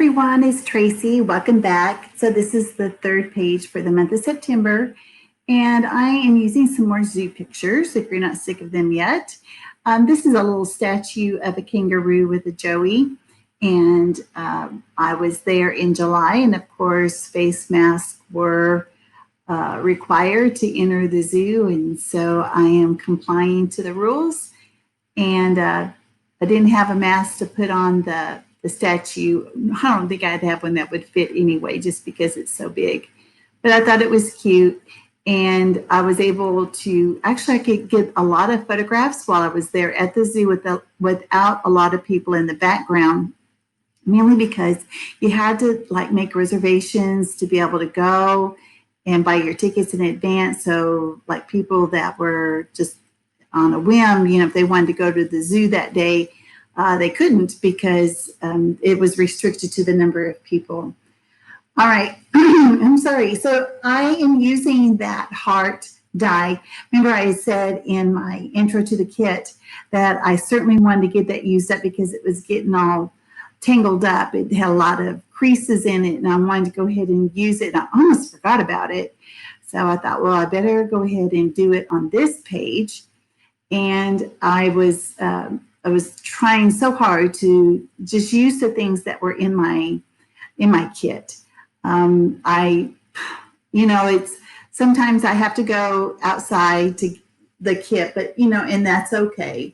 everyone, it's Tracy. Welcome back. So this is the third page for the month of September, and I am using some more zoo pictures if you're not sick of them yet. This is a little statue of a kangaroo with a joey, and I was there in July, and of course face masks were required to enter the zoo, and so I am complying to the rules. And I didn't have a mask to put on the statue. I don't think I'd have one that would fit anyway, just because it's so big. But I thought it was cute. And I was able to, actually, I could get a lot of photographs while I was there at the zoo without a lot of people in the background, mainly because you had to like make reservations to be able to go and buy your tickets in advance. So like people that were just on a whim, if they wanted to go to the zoo that day, they couldn't because it was restricted to the number of people. All right, I'm sorry. So I am using that heart die. Remember I said in my intro to the kit that I certainly wanted to get that used up because it was getting all tangled up. It had a lot of creases in it and I wanted to go ahead and use it. I almost forgot about it. So I thought, well, I better go ahead and do it on this page. And I was trying so hard to just use the things that were in my kit. It's sometimes I have to go outside to the kit, but and that's okay.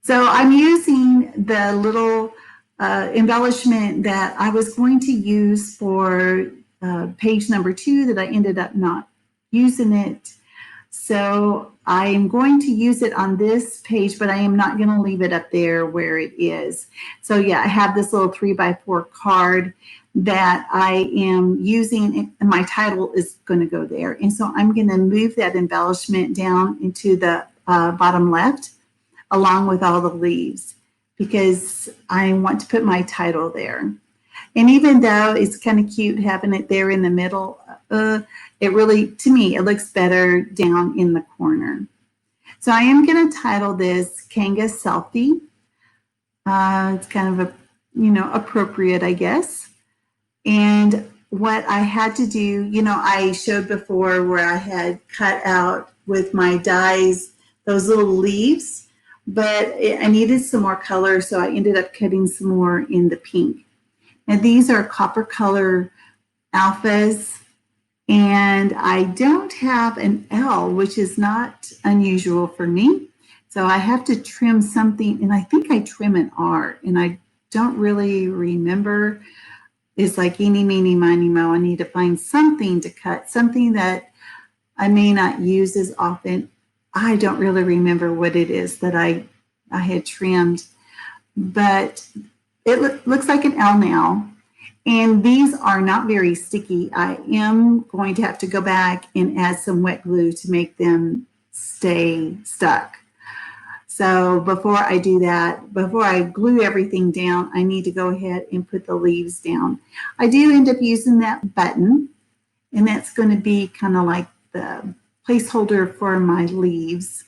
So I'm using the little embellishment that I was going to use for page number 2 that I ended up not using it. So I am going to use it on this page, but I am not going to leave it up there where it is. So yeah, I have this little 3x4 card that I am using, and my title is going to go there. And so I'm going to move that embellishment down into the bottom left, along with all the leaves, because I want to put my title there. And even though it's kind of cute having it there in the middle, it really, to me, it looks better down in the corner. So I am going to title this Kanga Selfie. It's kind of appropriate, I guess. And what I had to do, I showed before where I had cut out with my dies those little leaves, but I needed some more color, so I ended up cutting some more in the pink. And these are copper color alphas, and I don't have an L, which is not unusual for me. So I have to trim something, and I think I trim an R, and I don't really remember. It's like eeny, meeny, miny, mo. I need to find something to cut, something that I may not use as often. I don't really remember what it is that I had trimmed, but it looks like an L now. And these are not very sticky. I am going to have to go back and add some wet glue to make them stay stuck. So before I do that, before I glue everything down, I need to go ahead and put the leaves down. I do end up using that button, and that's going to be kind of like the placeholder for my leaves.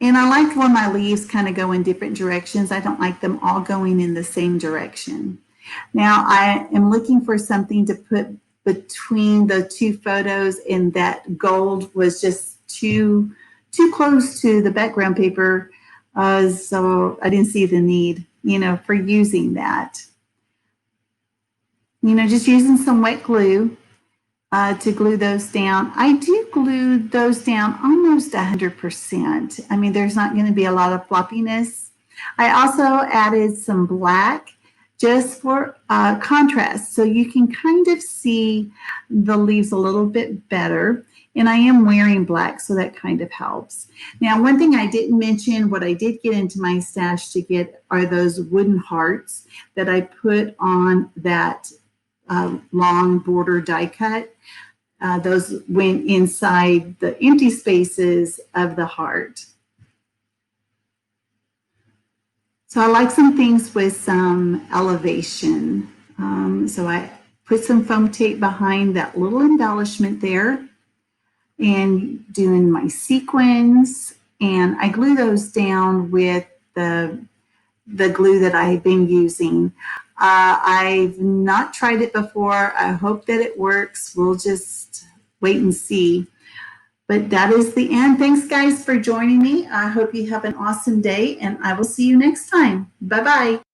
And I like when my leaves kind of go in different directions. I don't like them all going in the same direction. Now I am looking for something to put between the two photos, and that gold was just too close to the background paper, so I didn't see the need, for using that. Just using some wet glue to glue those down. I do glue those down almost 100%. I mean, there's not going to be a lot of floppiness. I also added some black just for contrast, so you can kind of see the leaves a little bit better. And I am wearing black, so that kind of helps. Now, one thing I didn't mention, what I did get into my stash to get are those wooden hearts that I put on that long border die cut. Those went inside the empty spaces of the heart. So I like some things with some elevation. So I put some foam tape behind that little embellishment there and doing my sequins. And I glue those down with the glue that I've been using. I've not tried it before. I hope that it works. We'll just wait and see. But that is the end. Thanks, guys, for joining me. I hope you have an awesome day, and I will see you next time. Bye bye.